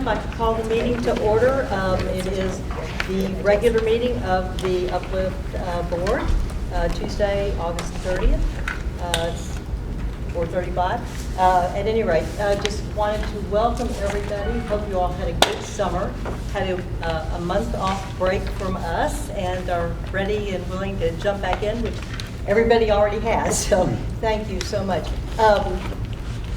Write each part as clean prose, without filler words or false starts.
if I could call the meeting to order. It is the regular meeting of the Uplift Board, Tuesday, August 30th, 4:35. At any rate, just wanted to welcome everybody. Hope you all had a good summer, had a month off break from us, and are ready and willing to jump back in, which everybody already has, so thank you so much.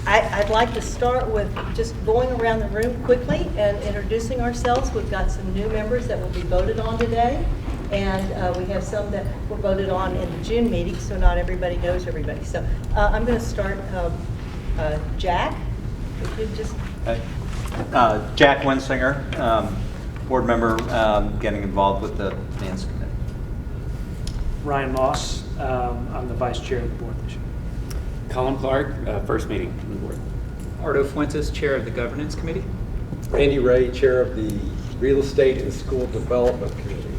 I'd like to start with just going around the room quickly and introducing ourselves. We've got some new members that will be voted on today, and we have some that were voted on in the June meeting, so not everybody knows everybody. So I'm going to start, Jack, if you just... Jack Winsinger, board member, getting involved with the finance committee. Ryan Moss, I'm the vice chair of the board this year. Colin Clark, first meeting on the board. Ardo Fuentes, Chair of the Governance Committee. Randy Ray, Chair of the Real Estate and School Development Committee.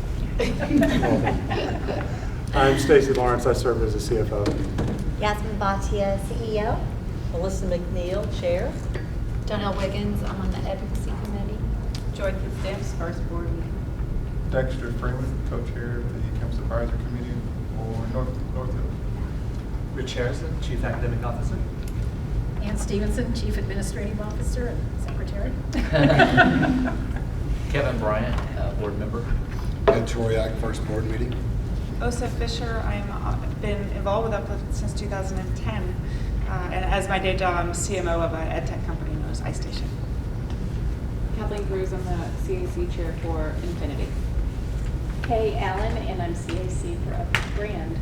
I'm Stacy Lawrence. I serve as the CFO. Yasmin Bhatia, CEO. Melissa McNeil, Chair. Donnell Wiggins, I'm on the Advocacy Committee. Joy Fitzsimmons, first board meeting. Dexter Freeman, co-chair of the Campus Advisory Committee for North Hill. Rich Harrison, Chief Academic Officer. Ann Stevenson, Chief Administrative Officer and Secretary. Kevin Bryant, board member. Ed Toriak, first board meeting. Osa Fisher, I've been involved with Uplift since 2010. And as my day job, I'm CMO of an ed tech company known as iStation. Kathleen Cruz, I'm the CAC chair for Infinity. Kay Allen, and I'm CAC for Uplift Brand.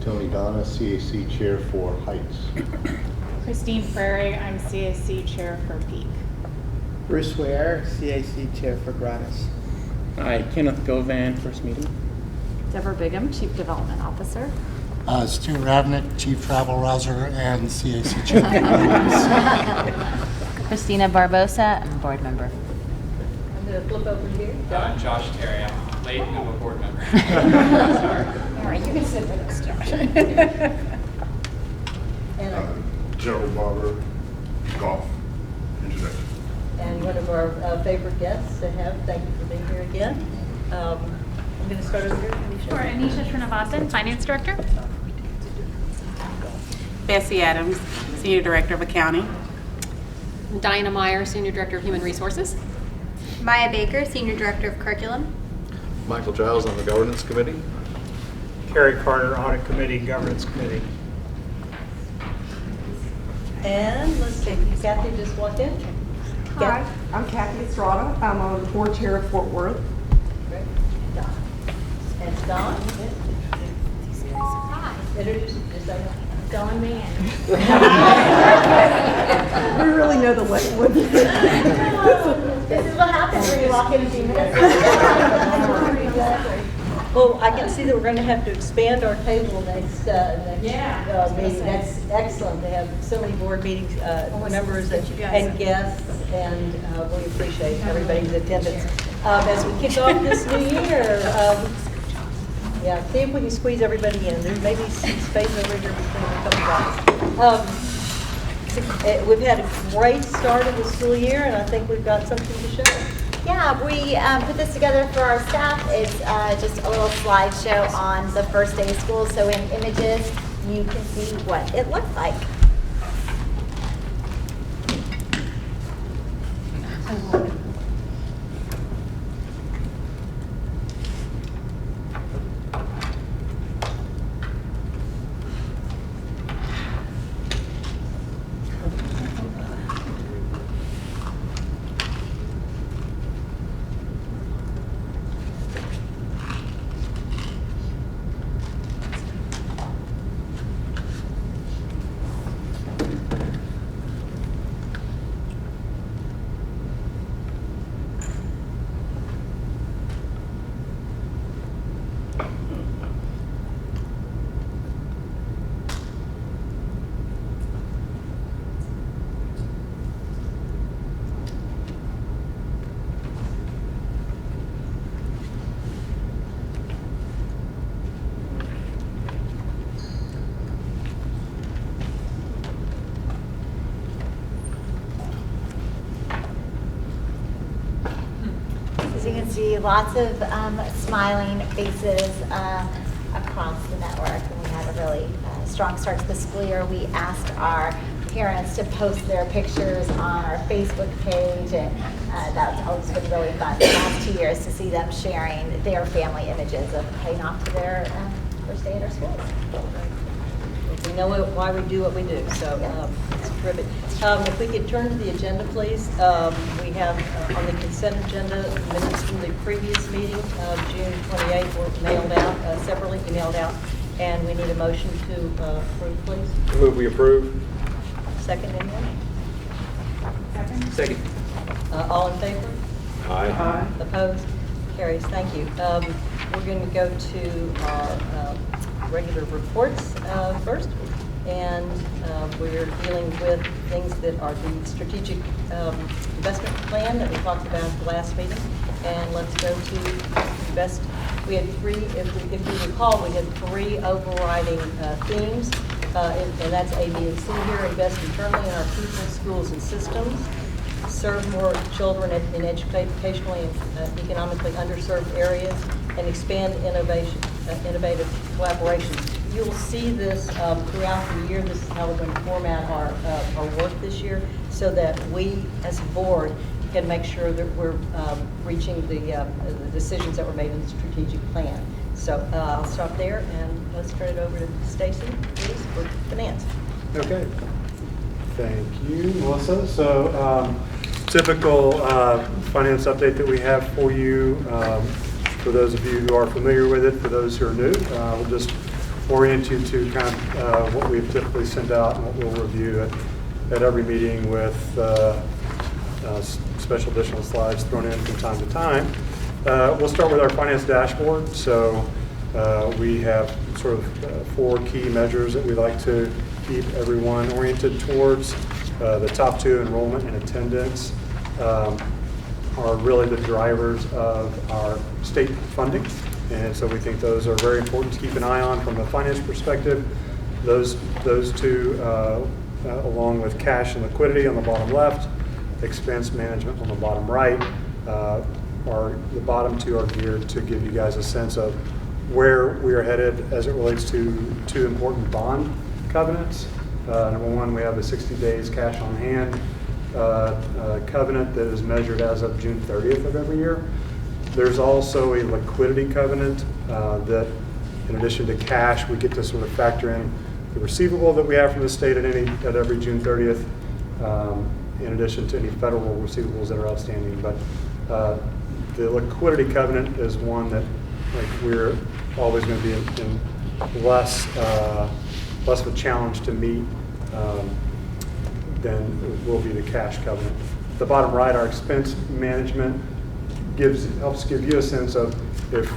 Tony Donna, CAC Chair for Heights. Christine Frary, I'm CAC Chair for Peak. Bruce Ware, CAC Chair for Gratis. Hi, Kenneth Govan, first meeting. Deborah Bigham, Chief Development Officer. Stu Ravnick, Chief Travel Rouser and CAC Chair. Christina Barbosa, I'm a board member. I'm going to flip over here. I'm Josh Terry. I'm late and I'm a board member. Sorry. All right, you can sit with us, Josh. And, Gerald Barber, golf, introduction. and one of our favorite guests to have. Thank you for being here again. I'm going to start over here. Anisha. Sure, Anisha Srinivasan, Finance Director. Bessie Adams, Senior Director of Accounting. Diana Meyer, Senior Director of Human Resources. Maya Baker, Senior Director of Curriculum. Michael Giles on the Governance Committee. Carrie Carter, Audit Committee, Governance Committee. And let's see, Kathy just walked in. Hi, I'm Kathy Estrada. I'm on the board chair of Fort Worth. Great. Don. And Don. Hi. Introduce yourself. Dawn Mann. We really know the Lakewood. This is what happens when you walk in a few minutes. Well, I can see that we're going to have to expand our table next meeting. That's excellent to have so many board meetings, members and guests, and we appreciate everybody's attendance. As we kick off this new year, see if we can squeeze everybody in. There may be some space over here between a couple guys. We've had a great start of the school year, and I think we've got something to show. Yeah, we put this together for our staff. It's just a little slideshow on the first day of school. So in images, you can see what it looks like. see lots of smiling faces across the network, and we had a really strong start to the school year. We asked our parents to post their pictures on our Facebook page, and that's always been really fun the last 2 years to see them sharing their family images of heading off to their first day at our schools. We know why we do what we do, so it's terrific. If we could turn to the agenda, please. We have on the consent agenda minutes from the previous meeting, June 28th, were mailed out, separately emailed out, and we need a motion to approve, please. I move we approve. Second, anyone? Second. All in favor? Aye. Opposed? Carries. Thank you. We're going to go to our regular reports first, and we're dealing with things that are the strategic investment plan that we talked about at the last meeting. And let's go to invest. We had three, if you recall, we had three overriding themes, and that's A, B, and C here. Invest internally in our people, schools, and systems. Serve more children in educationally and economically underserved areas, and expand innovative collaboration. You'll see this throughout the year. This is how we're going to format our work this year, so that we, as a board, can make sure that we're reaching the decisions that were made in the strategic plan. So I'll stop there, and let's turn it over to Stacy, please, for finance. Okay. Thank you, Melissa. So typical finance update that we have for you. For those of you who are familiar with it, for those who are new, we'll just orient you to kind of what we typically send out and what we'll review at every meeting with special additional slides thrown in from time to time. We'll start with our finance dashboard. So we have sort of 4 key measures that we like to keep everyone oriented towards. The top 2, enrollment and attendance, are really the drivers of our state funding. And so we think those are very important to keep an eye on from a finance perspective. Those 2, along with cash and liquidity on the bottom left, expense management on the bottom right, are the bottom 2 are geared to give you guys a sense of where we are headed as it relates to 2 important bond covenants. Number 1, we have a 60 days cash on hand covenant that is measured as of June 30th of every year. There's also a liquidity covenant that, in addition to cash, we get to sort of factor in the receivable that we have from the state at every June 30th, in addition to any federal receivables that are outstanding. But the liquidity covenant is one that, like, we're always going to be in less of a challenge to meet than will be the cash covenant. The bottom right, our expense management helps give you a sense of if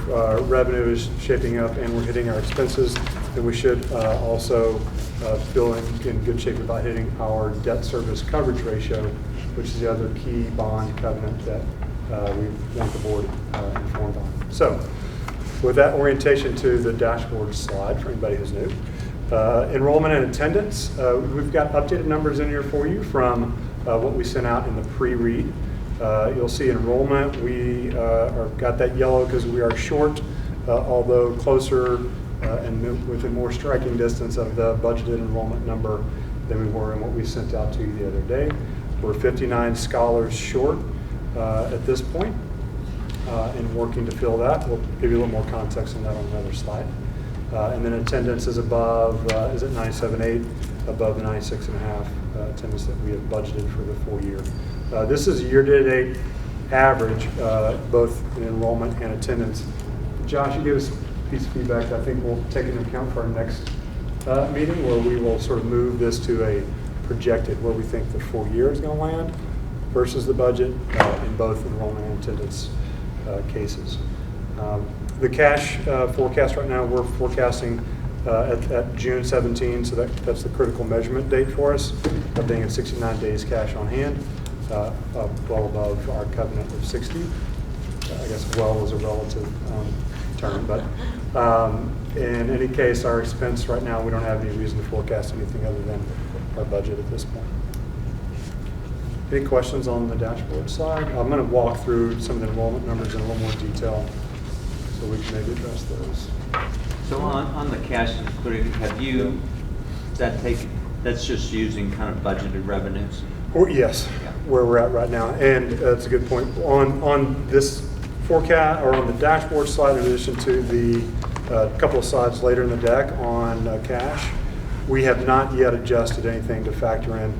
revenue is shaping up and we're hitting our expenses, then we should also feel in good shape about hitting our debt service coverage ratio, which is the other key bond covenant that we want the board informed on. So with that orientation to the dashboard slide for anybody who's new. Enrollment and attendance. We've got updated numbers in here for you from what we sent out in the pre-read. You'll see enrollment. We got that yellow because we are short, although closer and within more striking distance of the budgeted enrollment number than we were in what we sent out to you the other day. We're 59 scholars short at this point, and working to fill that. We'll give you a little more context on that on another slide. And then attendance is above, is at 97.8, above the 96.5 attendance that we have budgeted for the full year. This is a year-to-date average, both in enrollment and attendance. Josh, you gave us a piece of feedback that I think we'll take into account for our next meeting, where we will sort of move this to a projected, where we think the full year is going to land versus the budget in both enrollment and attendance cases. The cash forecast right now, we're forecasting at June 17, so that's the critical measurement date for us, of being at 69 days cash on hand, well above our covenant of 60. I guess well is a relative term, but in any case, our expense right now, we don't have any reason to forecast anything other than our budget at this point. Any questions on the dashboard slide? I'm going to walk through some of the enrollment numbers in a little more detail so we can maybe address those. So on the cash and liquidity, have you, that's just using kind of budgeted revenues? Yes, where we're at right now. And that's a good point. On this forecast, or on the dashboard slide, in addition to the couple of slides later in the deck on cash, we have not yet adjusted anything to factor in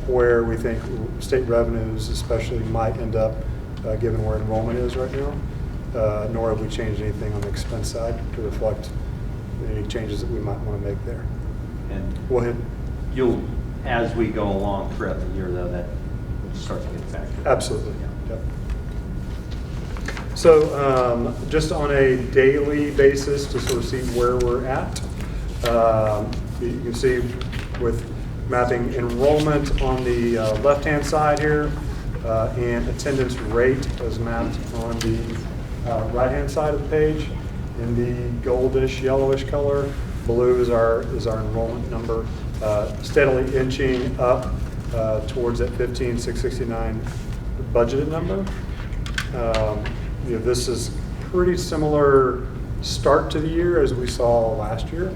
where we think state revenues especially might end up given where enrollment is right now, nor have we changed anything on the expense side to reflect any changes that we might want to make there. And We'll hit. you'll, as we go along throughout the year, though, that will start to get factored. Absolutely. Yep. So just on a daily basis to sort of see where we're at, you can see with mapping enrollment on the left-hand side here, and attendance rate is mapped on the right-hand side of the page in the goldish, yellowish color. Blue is our enrollment number, steadily inching up towards that 15,669 budgeted number. This is pretty similar start to the year as we saw last year,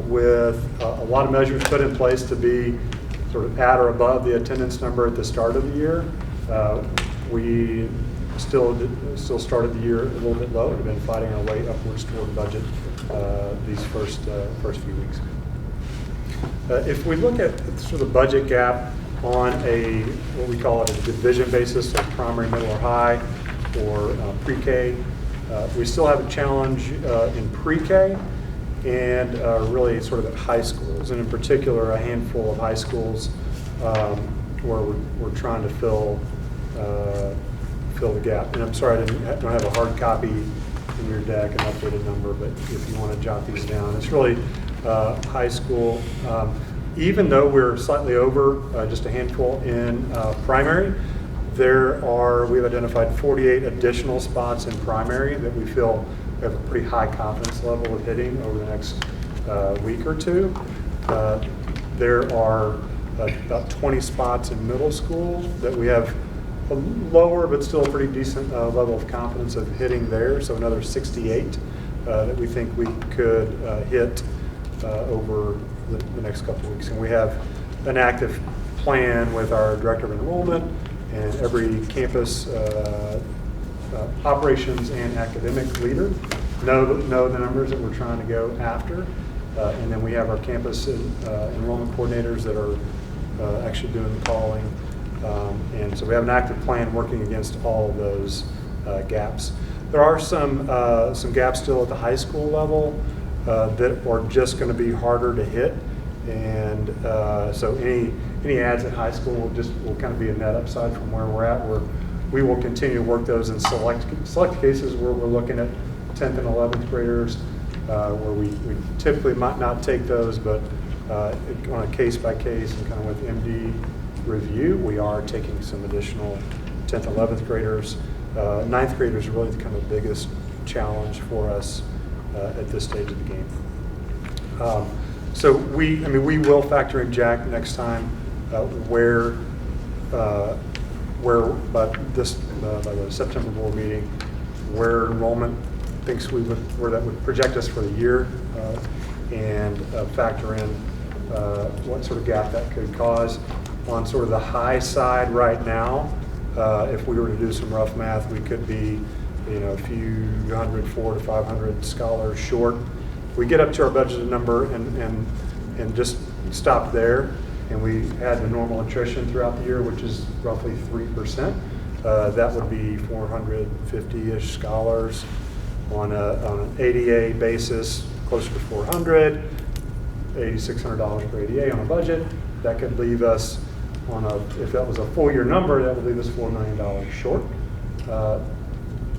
with a lot of measures put in place to be sort of at or above the attendance number at the start of the year. We still started the year a little bit low. We've been fighting our way upwards toward the budget these first few weeks. If we look at sort of the budget gap on a, what we call it, a division basis, so primary, middle, or high, or pre-K, we still have a challenge in pre-K and really sort of at high schools, and in particular a handful of high schools where we're trying to fill the gap. And I'm sorry I don't have a hard copy in your deck, an updated number, but if you want to jot these down, it's really high school. Even though we're slightly over just a handful in primary, we've identified 48 additional spots in primary that we feel we have a pretty high confidence level of hitting over the next week or two. There are about 20 spots in middle school that we have a lower but still a pretty decent level of confidence of hitting there. So another 68 that we think we could hit over the next couple of weeks. And we have an active plan with our director of enrollment and every campus operations and academic leader know the numbers that we're trying to go after. And then we have our campus enrollment coordinators that are actually doing the calling. And so we have an active plan working against all of those gaps. There are some gaps still at the high school level that are just going to be harder to hit. And so any ads at high school will kind of be a net upside from where we're at. We will continue to work those in select cases where we're looking at 10th and 11th graders, where we typically might not take those, but on a case by case and kind of with MD review, we are taking some additional 10th and 11th graders. 9th graders are really the kind of biggest challenge for us at this stage of the game. So we will factor in Jack next time where by the September board meeting, where enrollment thinks where that would project us for the year, and factor in what sort of gap that could cause. On sort of the high side right now, if we were to do some rough math, we could be a few hundred, 400 to 500 scholars short. We get up to our budgeted number and just stop there, and we add the normal attrition throughout the year, which is roughly 3%. That would be 450-ish scholars on an ADA basis, closer to 400, $8,600 per ADA on a budget. That could leave us if that was a full year number, that would leave us $4 million short.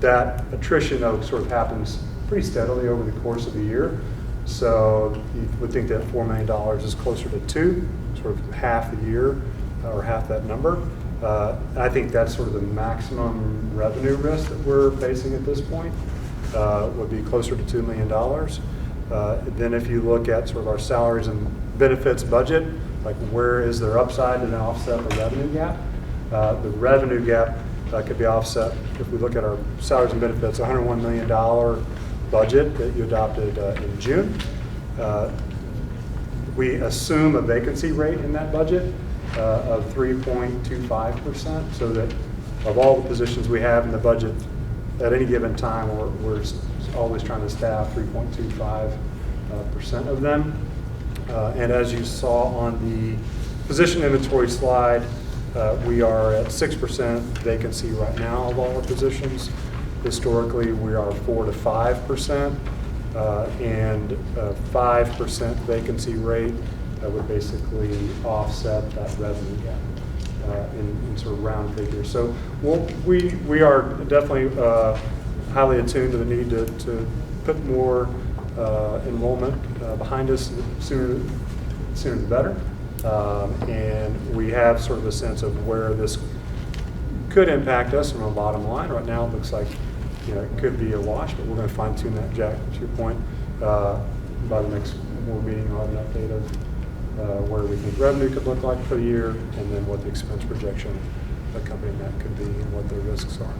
That attrition, though, sort of happens pretty steadily over the course of the year. So you would think that $4 million is closer to 2, sort of half the year, or half that number. I think that's sort of the maximum revenue risk that we're facing at this point, would be closer to $2 million. Then if you look at sort of our salaries and benefits budget, like where is there upside to then offset the revenue gap? The revenue gap could be offset if we look at our salaries and benefits, $101 million budget that you adopted in June. We assume a vacancy rate in that budget of 3.25%, so that of all the positions we have in the budget at any given time, we're always trying to staff 3.25% of them. And as you saw on the position inventory slide, we are at 6% vacancy right now of all our positions. Historically, we are 4 to 5%, and 5% vacancy rate would basically offset that revenue gap in sort of round figures. So we are definitely highly attuned to the need to put more enrollment behind us sooner the better. And we have sort of a sense of where this could impact us from a bottom line. Right now, it looks like it could be a wash, but we're going to fine tune that, Jack, to your point. By the next board meeting, we'll have an update of where we think revenue could look like for the year, and then what the expense projection accompanying that could be and what the risks are.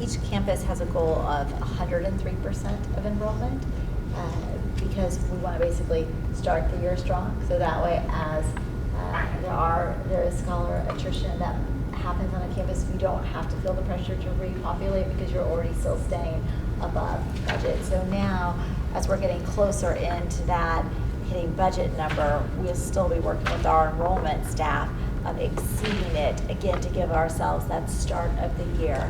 Each campus has a goal of 103% of enrollment because we want to basically start the year strong. So that way, as there is scholar attrition that happens on a campus, you don't have to feel the pressure to repopulate because you're already still staying above budget. So now, as we're getting closer into that hitting budget number, we'll still be working with our enrollment staff of exceeding it, again, to give ourselves that start of the year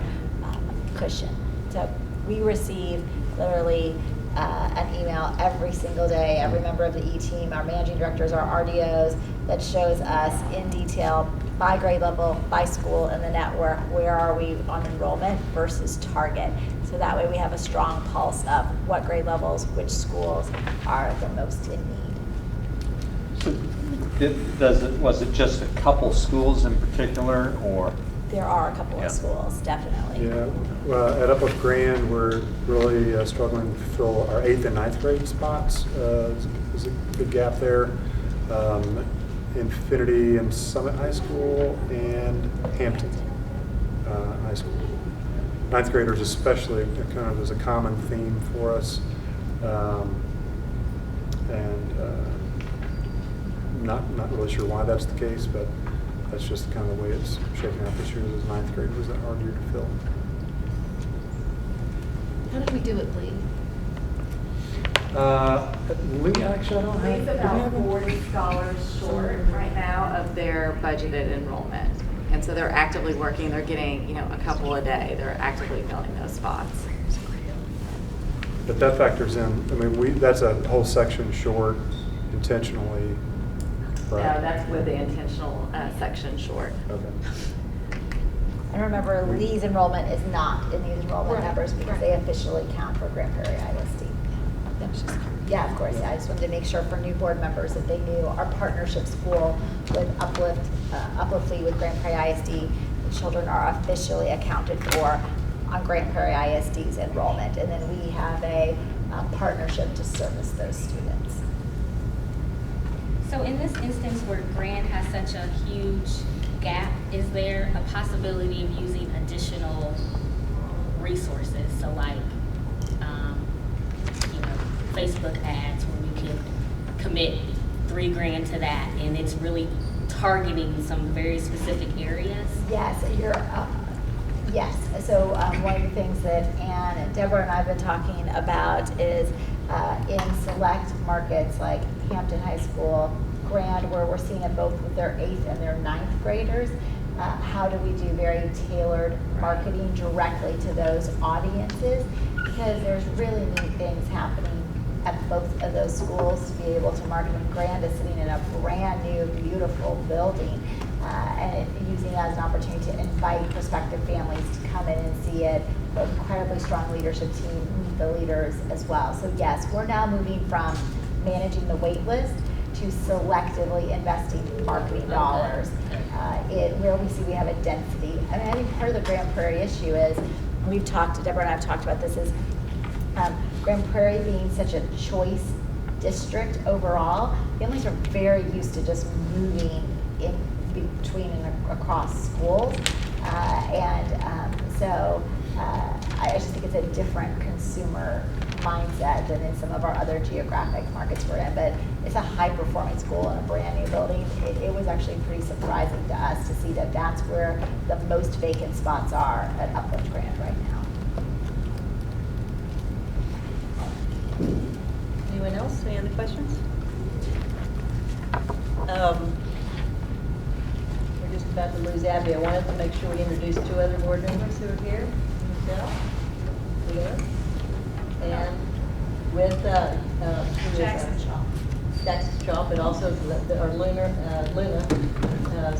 cushion. So we receive literally an email every single day, every member of the E-team, our managing directors, our RDOs, that shows us in detail by grade level, by school in the network, where are we on enrollment versus target. So that way we have a strong pulse of what grade levels, which schools are the most in need. Was it just a couple schools in particular, or? There are a couple of schools, definitely. Yeah, at Uplift Grand, we're really struggling to fill our 8th and 9th grade spots. There's a big gap there. Infinity and Summit High School and Hampton High School. 9th graders especially kind of is a common theme for us. Not really sure why that's the case, but that's just kind of the way it's shaking out this year. As 9th grade was that hard year to fill. How did we do it, Lee? Lee, actually, I don't have. Lee's about 40 scholars short right now of their budgeted enrollment. And so they're actively working. They're getting, a couple a day. They're actively filling those spots. But that factors in, that's a whole section short intentionally. Right? No, that's with the intentional section short. Okay. And remember, Lee's enrollment is not in these enrollment numbers because they officially count for Grand Prairie ISD. Yeah, of course. Yeah, I just wanted to make sure for new board members that they knew our partnership school with Uplift Lee with Grand Prairie ISD, the children are officially accounted for on Grand Prairie ISD's enrollment. And then we have a partnership to service those students. So in this instance where Grand has such a huge gap, is there a possibility of using additional resources? So like, Facebook ads where we could commit $3,000 to that, and it's really targeting some very specific areas? Yes, yes. So one of the things that Ann and Deborah and I have been talking about is in select markets like Hampton High School, Grand, where we're seeing it both with their 8th and their 9th graders, how do we do very tailored marketing directly to those audiences? Because there's really neat things happening at both of those schools to be able to market. And Grand is sitting in a brand new, beautiful building, and using it as an opportunity to invite prospective families to come in and see it. An incredibly strong leadership team, meet the leaders as well. So yes, we're now moving from managing the wait list to selectively investing marketing dollars where we see we have a density. I think part of the Grand Prairie issue is, Deborah and I have talked about this, is Grand Prairie being such a choice district overall, families are very used to just moving in between and across schools. So I just think it's a different consumer mindset than in some of our other geographic markets we're in. But it's a high-performing school in a brand-new building. It was actually pretty surprising to us to see that that's where the most vacant spots are at Uplift Grand right now. Anyone else? Any other questions? We're just about to lose Abby. I wanted to make sure we introduce two other board members who are here. Michelle, Leah, and with Jackson Shaw. Jackson Shaw, but also our Luna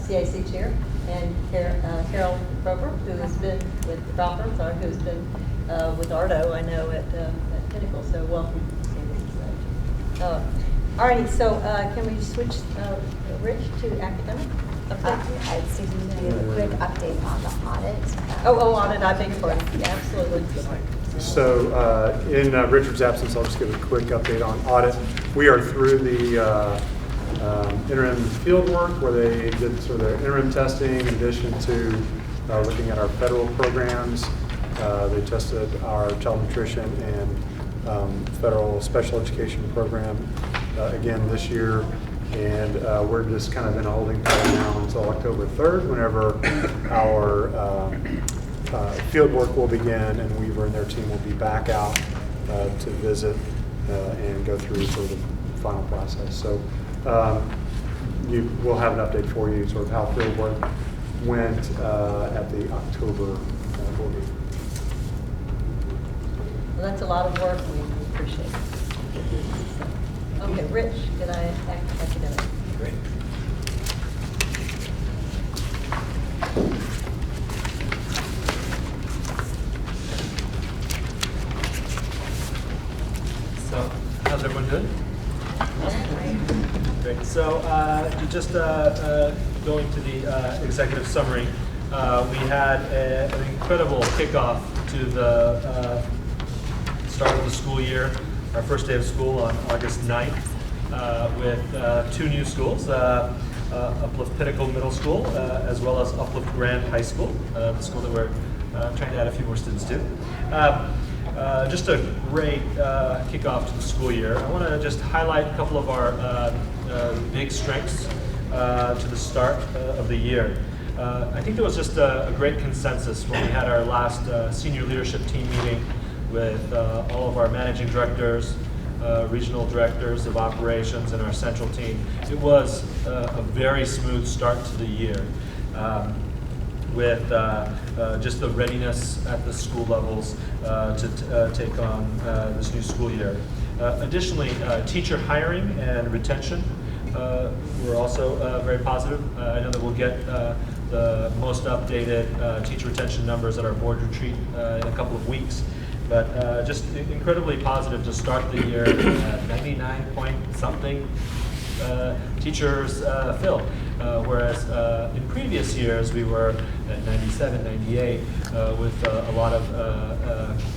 CAC chair, and Carol Roper, who has been with the conference, or who's been with Ardo, I know, at Pinnacle. So welcome. All righty, so can we switch, Rich, to academic? Susan, do you have a quick update on the audit? Audit, I beg your pardon. Yeah, absolutely. So in Richard's absence, I'll just give a quick update on audit. We are through the interim field work where they did sort of their interim testing in addition to looking at our federal programs. They tested our child nutrition and federal special education program again this year. And we're just kind of in a holding pattern now until October 3rd, whenever our field work will begin, and Weaver and their team will be back out to visit and go through sort of the final process. So we'll have an update for you, sort of how field work went at the October board meeting. Well, that's a lot of work. We appreciate it. Okay, Rich, can I act academic? Great. So, how's everyone doing? Great. So, just going to the executive summary, we had an incredible kickoff to the start of the school year. Our first day of school on August 9th with two new schools, Uplift Pinnacle Middle School, as well as Uplift Grand High School, the school that we're trying to add a few more students to. Just a great kickoff to the school year. I want to just highlight a couple of our big strengths to the start of the year. I think there was just a great consensus when we had our last senior leadership team meeting with all of our managing directors, regional directors of operations, and our central team. It was a very smooth start to the year with just the readiness at the school levels to take on this new school year. Additionally, teacher hiring and retention were also very positive. I know that we'll get the most updated teacher retention numbers at our board retreat in a couple of weeks. But just incredibly positive to start the year at 99 point something teachers filled. Whereas in previous years we were at 97, 98 with a lot of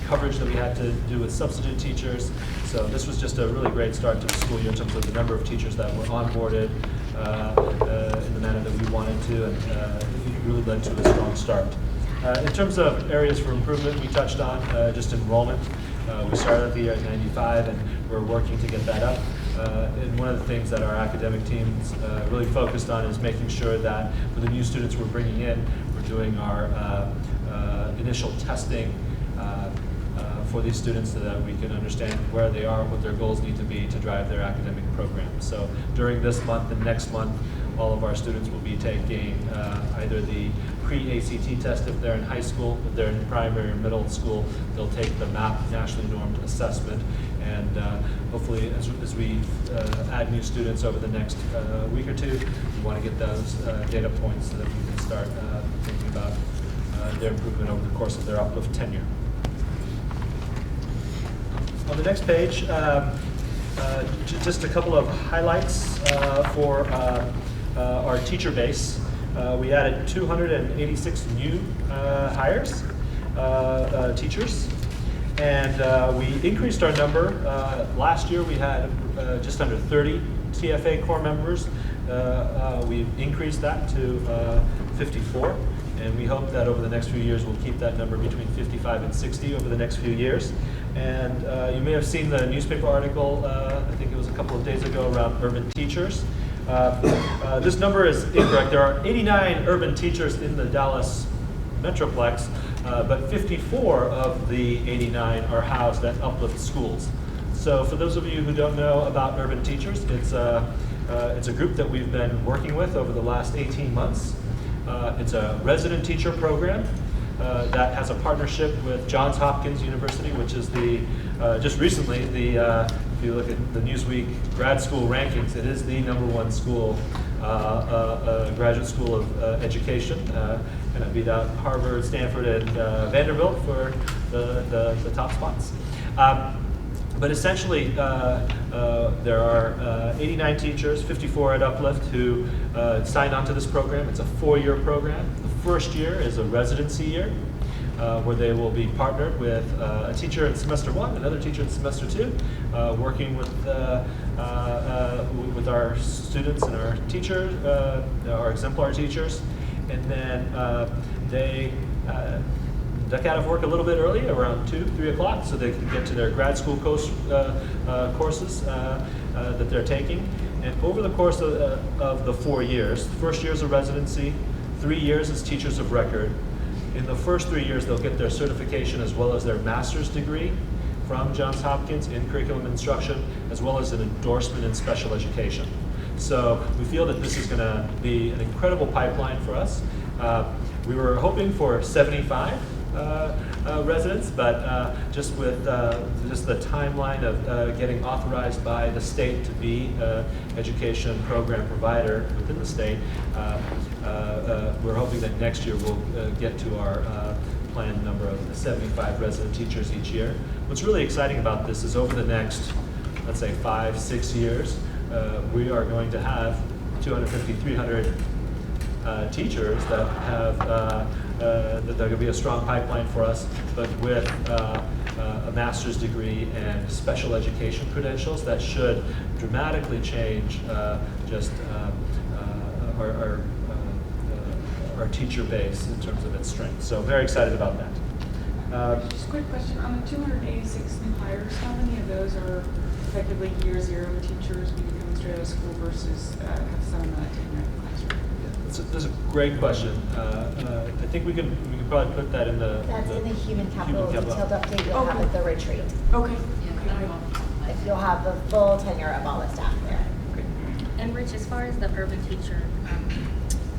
coverage that we had to do with substitute teachers. So this was just a really great start to the school year in terms of the number of teachers that were onboarded in the manner that we wanted to, and it really led to a strong start. In terms of areas for improvement, we touched on just enrollment. We started the year at 95, and we're working to get that up. And one of the things that our academic teams really focused on is making sure that for the new students we're bringing in, we're doing our initial testing for these students so that we can understand where they are, what their goals need to be to drive their academic program. So during this month and next month, all of our students will be taking either the pre-ACT test if they're in high school. If they're in primary or middle school, they'll take the MAP nationally normed assessment. And hopefully as we add new students over the next week or two, we want to get those data points so that we can start thinking about their improvement over the course of their Uplift tenure. On the next page, just a couple of highlights for our teacher base. We added 286 new hires, teachers, and we increased our number. Last year we had just under 30 TFA core members. we've increased that to 54. And we hope that over the next few years, we'll keep that number between 55 and 60 over the next few years. And you may have seen the newspaper article, I think it was a couple of days ago, around urban teachers. This number is incorrect. There are 89 urban teachers in the Dallas Metroplex, but 54 of the 89 are housed at Uplift schools. So for those of you who don't know about urban teachers, it's a group that we've been working with over the last 18 months. It's a resident teacher program that has a partnership with Johns Hopkins University, which is just recently, if you look at the Newsweek grad school rankings, it is the #1 school, graduate school of education. And I beat out Harvard, Stanford, and Vanderbilt for the top spots. But essentially, there are 89 teachers, 54 at Uplift, who signed on to this program. It's a 4-year program. The first year is a residency year, where they will be partnered with a teacher in semester 1, another teacher in semester 2, working with our students and our teachers, our exemplar teachers, and then they duck out of work a little bit early, around 2, 3 o'clock, so they can get to their grad school courses that they're taking. And over the course of the 4 years, the first year is a residency, 3 years is teachers of record. In the first 3 years, they'll get their certification as well as their master's degree from Johns Hopkins in curriculum instruction, as well as an endorsement in special education. So we feel that this is going to be an incredible pipeline for us. We were hoping for 75 residents, but just with just the timeline of getting authorized by the state to be an education program provider within the state, we're hoping that next year we'll get to our planned number of 75 resident teachers each year. What's really exciting about this is over the next, let's say, 5, 6 years, we are going to have 250, 300 teachers that have that there will be a strong pipeline for us, but with a master's degree and special education credentials that should dramatically change just our teacher base in terms of its strength. So very excited about that. Just a quick question, on the 286 new hires, how many of those are effectively year 0 teachers when you come straight out of school versus have some of that taken out of the classroom? That's a great question. I think we can probably put that in the... That's in the human capital detailed update you'll have Okay. at the retreat. Okay. If you'll have the full tenure of all the staff there. And Rich, as far as the urban teacher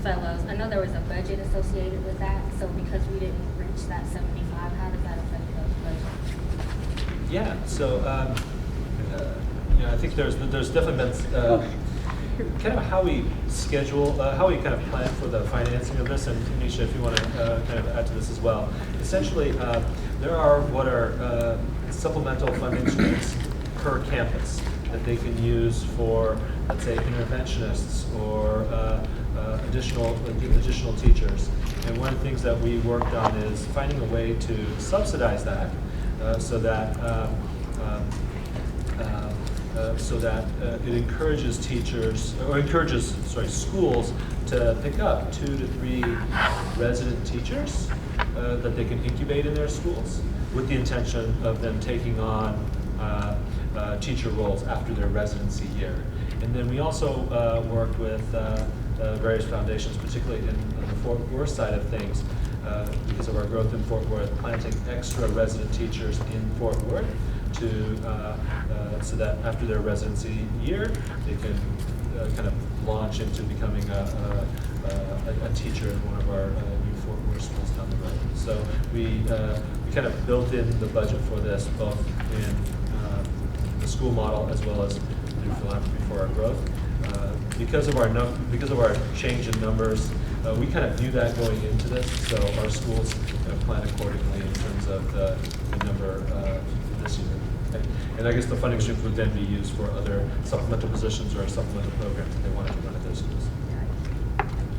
fellows, I know there was a budget associated with that, so because we didn't reach that 75, how does that affect the budget? Yeah, so I think there's definitely been kind of how we schedule, how we kind of plan for the financing of this, and Nisha, if you want to kind of add to this as well. Essentially, there are what are supplemental funding streams per campus that they can use for, let's say, interventionists or additional teachers. And one of the things that we worked on is finding a way to subsidize that so that it encourages schools to pick up 2 to 3 resident teachers that they can incubate in their schools with the intention of them taking on teacher roles after their residency year. And then we also worked with various foundations, particularly in the Fort Worth side of things, because of our growth in Fort Worth, planting extra resident teachers in Fort Worth so that after their residency year, they can kind of launch into becoming a teacher in one of our new Fort Worth schools down the road. So we kind of built in the budget for this, both in the school model as well as through philanthropy for our growth. Because of our change in numbers, we kind of knew that going into this, so our schools kind of plan accordingly in terms of the number this year. And I guess the funding streams would then be used for other supplemental positions or supplemental programs that they wanted to run at their schools.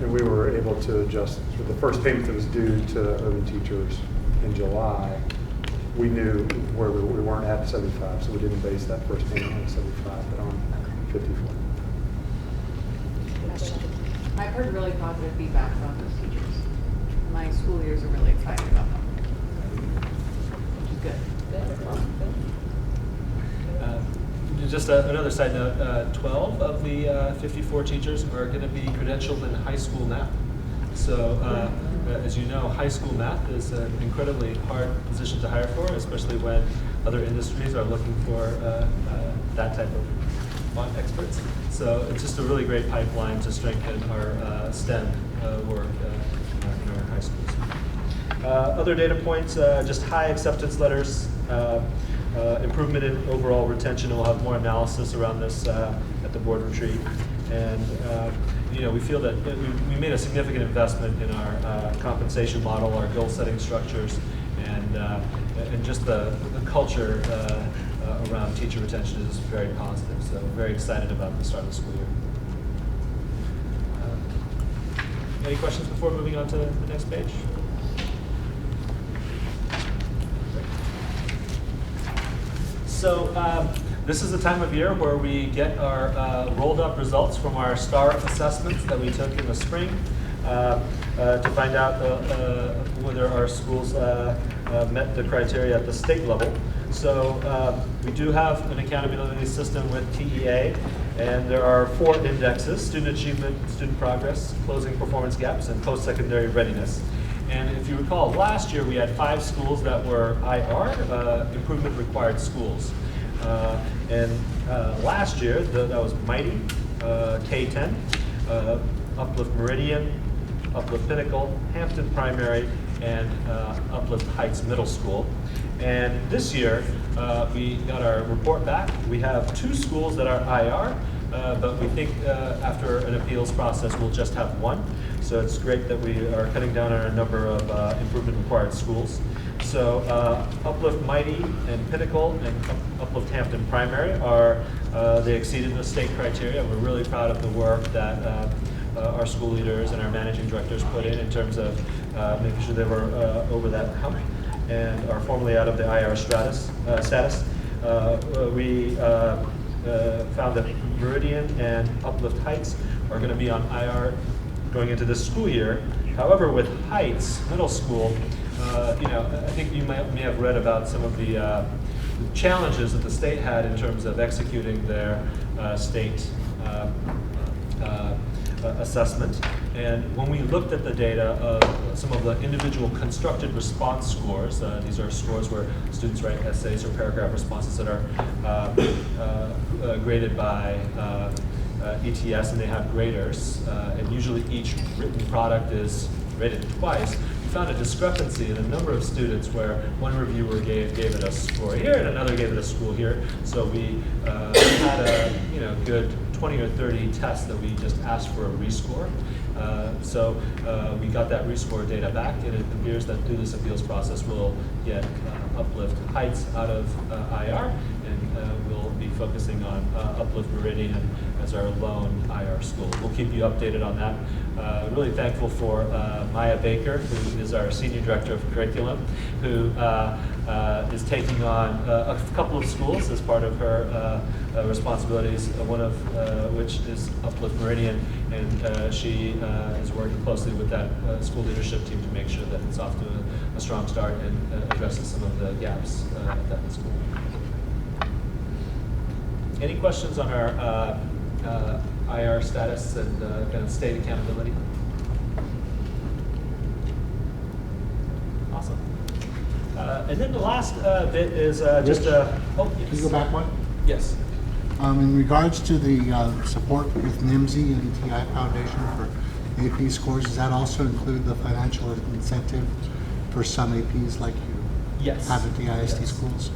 And we were able to adjust for the first payment that was due to urban teachers in July. We knew where we weren't at 75, so we didn't base that first payment on 75, but on 54. I've heard really positive feedback about those teachers. My school leaders are really excited about them, which is good. Just another side note, 12 of the 54 teachers are going to be credentialed in high school math. So as you know, high school math is an incredibly hard position to hire for, especially when other industries are looking for that type of font experts. So it's just a really great pipeline to strengthen our STEM work in our high schools. Other data points, just high acceptance letters, improvement in overall retention. We'll have more analysis around this at the board retreat. And we feel that we made a significant investment in our compensation model, our goal setting structures, and just the culture around teacher retention is very positive. So very excited about the start of the school year. Any questions before moving on to the next page? So this is the time of year where we get our rolled up results from our STAR assessments that we took in the spring to find out whether our schools met the criteria at the state level. So we do have an accountability system with TEA, and there are 4 indexes: student achievement, student progress, closing performance gaps, and post-secondary readiness. And if you recall, last year we had 5 schools that were IR, improvement required schools. And last year, that was Mighty, K-10, Uplift Meridian, Uplift Pinnacle, Hampton Primary, and Uplift Heights Middle School. And this year, we got our report back. We have 2 schools that are IR, but we think after an appeals process, we'll just have 1. So it's great that we are cutting down on a number of improvement required schools. So Uplift Mighty and Pinnacle and Uplift Hampton Primary they exceeded the state criteria. We're really proud of the work that our school leaders and our managing directors put in terms of making sure they were over that hump and are formally out of the IR status. We found that Meridian and Uplift Heights are going to be on IR going into this school year. However, with Heights Middle School, I think you may have read about some of the challenges that the state had in terms of executing their state assessment. And when we looked at the data of some of the individual constructed response scores, these are scores where students write essays or paragraph responses that are graded by ETS, and they have graders, and usually each written product is rated twice. We found a discrepancy in a number of students where one reviewer gave it a score here and another gave it a score here. So we had a good 20 or 30 tests that we just asked for a rescore. So we got that rescore data back, and it appears that through this appeals process we'll get Uplift Heights out of IR, and we'll be focusing on Uplift Meridian as our lone IR school. We'll keep you updated on that. Really thankful for Maya Baker, who is our Senior Director of Curriculum, who is taking on a couple of schools as part of her responsibilities, one of which is Uplift Meridian, and she is working closely with that school leadership team to make sure that it's off to a strong start and addresses some of the gaps at that school. Any questions on our IR status and kind of state accountability? Awesome. And then the last bit is just a... Oh, yes. Can you go back one? Yes. In regards to the support with NIMSY and TI Foundation for AP scores, does that also include the financial incentive for some APs like you have at the ISD schools?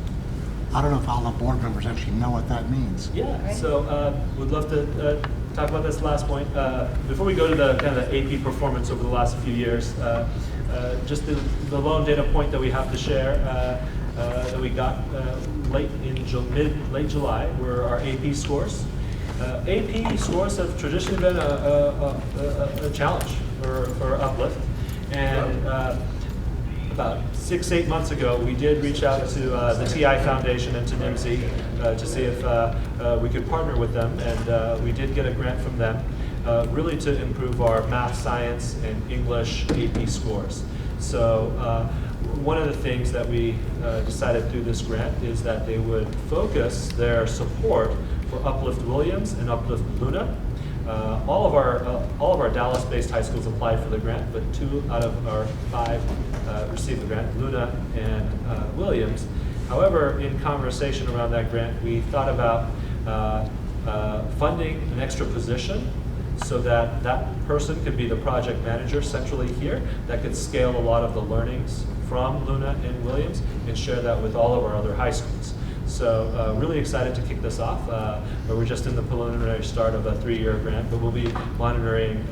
I don't know if all the board members actually know what that means. Yeah, so we'd love to talk about this last point. Before we go to the kind of the AP performance over the last few years, just the loan data point that we have to share that we got late July were our AP scores. AP scores have traditionally been a challenge for Uplift, and about 6-8 months ago, we did reach out to the TI Foundation and to NIMSY to see if we could partner with them, and we did get a grant from them. really to improve our math, science, and English AP scores. So one of the things that we decided through this grant is that they would focus their support for Uplift Williams and Uplift Luna. All of our Dallas-based high schools applied for the grant, but 2 out of our 5 received the grant, Luna and Williams. However, in conversation around that grant, we thought about funding an extra position so that that person could be the project manager centrally here that could scale a lot of the learnings from Luna and Williams and share that with all of our other high schools. So really excited to kick this off. We're just in the preliminary start of a 3-year grant, but we'll be monitoring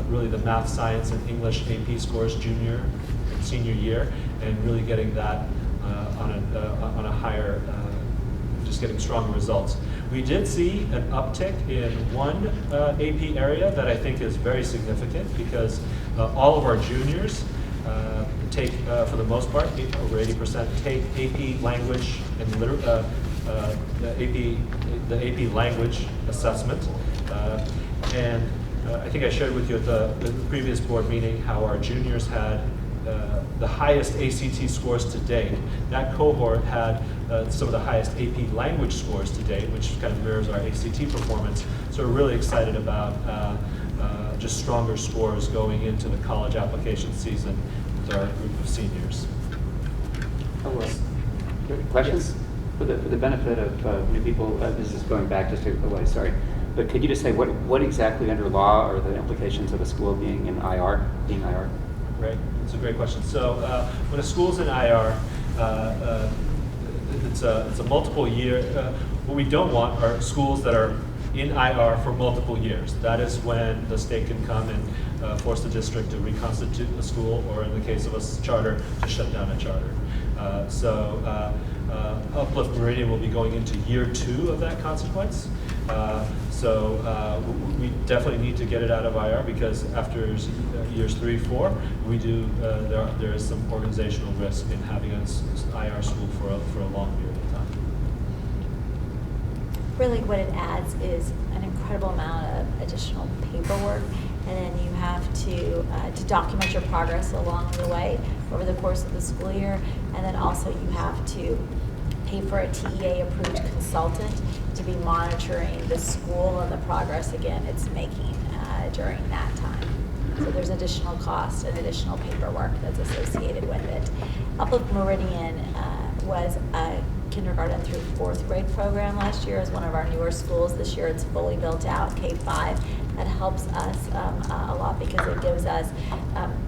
really the math, science, and English AP scores junior and senior year, and really getting that on a higher, just getting stronger results. We did see an uptick in one AP area that I think is very significant because all of our juniors take, for the most part, over 80% take AP language and the AP language assessment. And I think I shared with you at the previous board meeting how our juniors had the highest ACT scores to date. That cohort had some of the highest AP language scores to date, which kind of mirrors our ACT performance. So we're really excited about just stronger scores going into the college application season with our group of seniors. Questions? For the benefit of new people, this is going back just a way, sorry. But could you just say what exactly under law are the implications of a school being in IR, Right, it's a great question. So when a school's in IR, it's a multiple year. What we don't want are schools that are in IR for multiple years. That is when the state can come and force the district to reconstitute a school, or in the case of a charter, to shut down a charter. Uplift Meridian will be going into year 2 of that consequence. So we definitely need to get it out of IR, because after years 3, 4, we do there is some organizational risk in having an IR school for a long period of time. Really what it adds is an incredible amount of additional paperwork, and then you have to document your progress along the way over the course of the school year, and then also you have to pay for a TEA-approved consultant to be monitoring the school and the progress, again, it's making during that time. So there's additional cost and additional paperwork that's associated with it. Uplift Meridian was a kindergarten through 4th grade program last year as one of our newer schools. This year it's fully built out, K-5. That helps us a lot because it gives us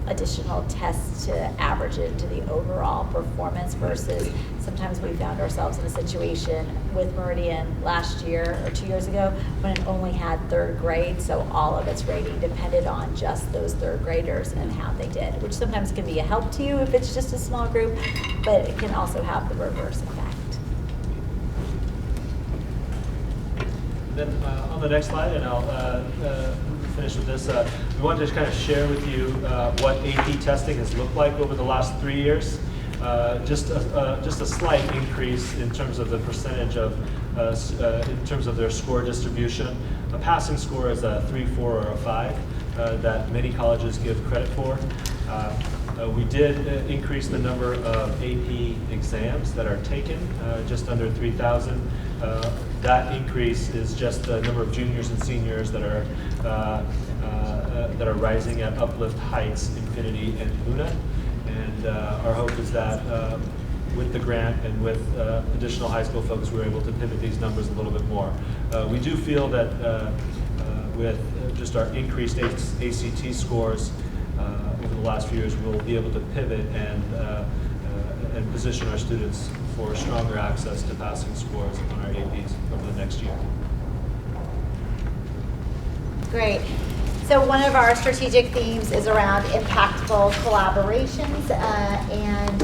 additional tests to average into the overall performance, versus sometimes we found ourselves in a situation with Meridian last year or 2 years ago when it only had 3rd grade, so all of its rating depended on just those 3rd graders and how they did, which sometimes can be a help to you if it's just a small group, but it can also have the reverse effect. Then on the next slide, and I'll finish with this, we wanted to kind of share with you what AP testing has looked like over the last 3 years. Just a slight increase in terms of the percentage of, in terms of their score distribution. A passing score is a 3, 4, or a 5 that many colleges give credit for. We did increase the number of AP exams that are taken, just under 3,000. That increase is just the number of juniors and seniors that are rising at Uplift, Heights, Infinity, and Luna. And our hope is that with the grant and with additional high school focus, we're able to pivot these numbers a little bit more. We do feel that with just our increased ACT scores over the last few years, we'll be able to pivot and position our students for stronger access to passing scores on our APs over the next year. Great. So one of our strategic themes is around impactful collaborations, and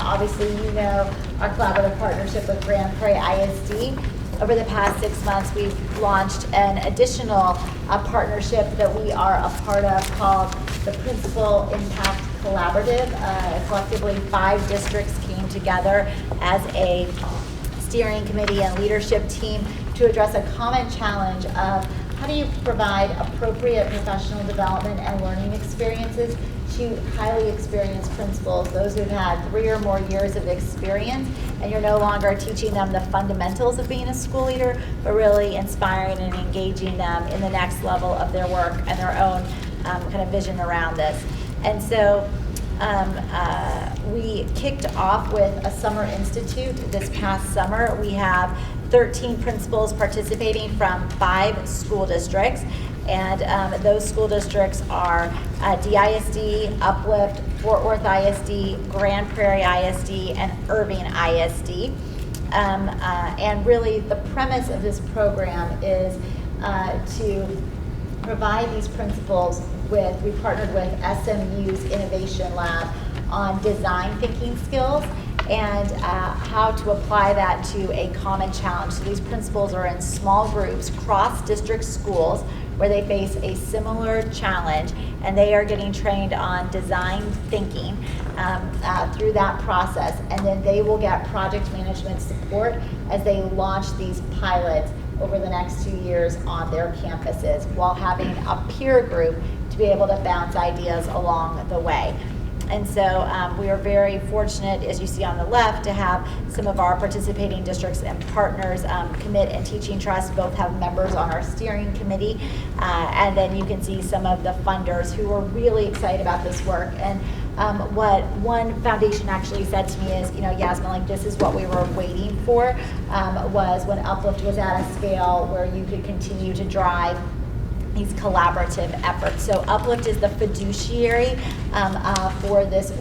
obviously you know our collaborative partnership with Grand Prairie ISD. Over the past 6 months, we've launched an additional partnership that we are a part of called the Principal Impact Collaborative. Collectively, 5 districts came together as a steering committee and leadership team to address a common challenge of how do you provide appropriate professional development and learning experiences to highly experienced principals, those who've had 3 or more years of experience, and you're no longer teaching them the fundamentals of being a school leader, but really inspiring and engaging them in the next level of their work and their own kind of vision around this. And so we kicked off with a summer institute this past summer. We have 13 principals participating from 5 school districts. And those school districts are DISD, Uplift, Fort Worth ISD, Grand Prairie ISD, and Irving ISD. And really the premise of this program is to provide these principals with, we partnered with SMU's Innovation Lab on design thinking skills and how to apply that to a common challenge. So these principals are in small groups, cross-district schools, where they face a similar challenge, and they are getting trained on design thinking through that process. And then they will get project management support as they launch these pilots over the next 2 years on their campuses, while having a peer group to be able to bounce ideas along the way. And so we are very fortunate, as you see on the left, to have some of our participating districts and partners, Commit and Teaching Trust, both have members on our steering committee. And then you can see some of the funders who are really excited about this work. And what one foundation actually said to me is, you know, Yasmin, like, this is what we were waiting for, was when Uplift was at a scale where you could continue to drive these collaborative efforts. So Uplift is the fiduciary for this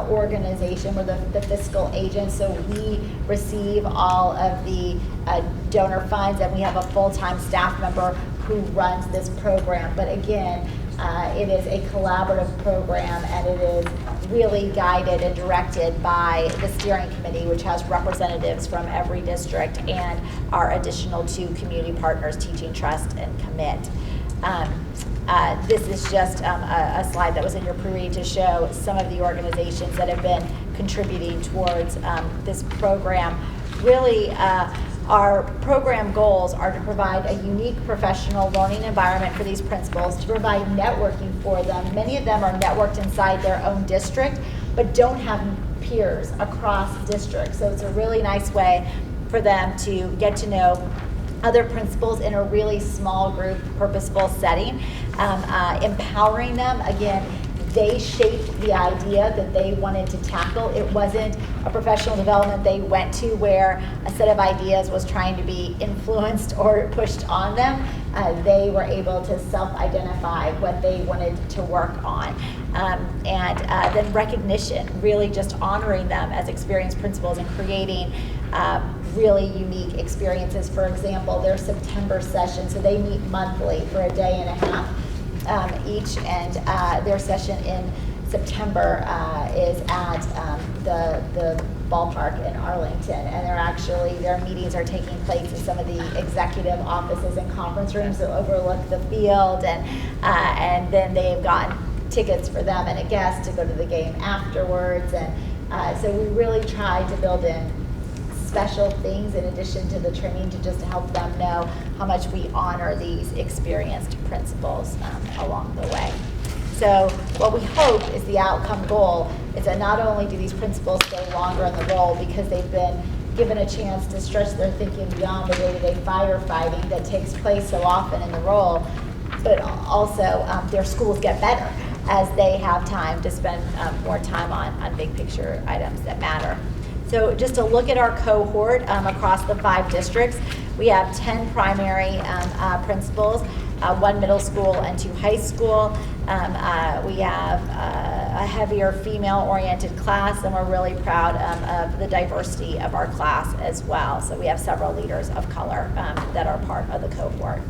organization. We're the fiscal agent, so we receive all of the donor funds, and we have a full-time staff member who runs this program. But again, it is a collaborative program, and it is really guided and directed by the steering committee, which has representatives from every district, and our additional 2 community partners, Teaching Trust and Commit. This is just a slide that was in your pre-read to show some of the organizations that have been contributing towards this program. Really, our program goals are to provide a unique professional learning environment for these principals, to provide networking for them. Many of them are networked inside their own district, but don't have peers across districts. So it's a really nice way for them to get to know other principals in a really small group, purposeful setting. Empowering them, again, they shaped the idea that they wanted to tackle. It wasn't a professional development they went to where a set of ideas was trying to be influenced or pushed on them. They were able to self-identify what they wanted to work on. And then recognition, really just honoring them as experienced principals and creating really unique experiences. For example, their September session, so they meet monthly for a day and a half each, and their session in September is at the ballpark in Arlington, and their meetings are taking place in some of the executive offices and conference rooms that overlook the field, and then they've gotten tickets for them and a guest to go to the game afterwards, and so we really tried to build in special things in addition to the training to just help them know how much we honor these experienced principals along the way. So what we hope is the outcome goal is that not only do these principals stay longer in the role because they've been given a chance to stretch their thinking beyond the day-to-day firefighting that takes place so often in the role, but also their schools get better as they have time to spend more time on big picture items that matter. So just to look at our cohort across the 5 districts, we have 10 primary principals, 1 middle school and 2 high school. We have a heavier female-oriented class, and we're really proud of the diversity of our class as well. So we have several leaders of color that are part of the cohort.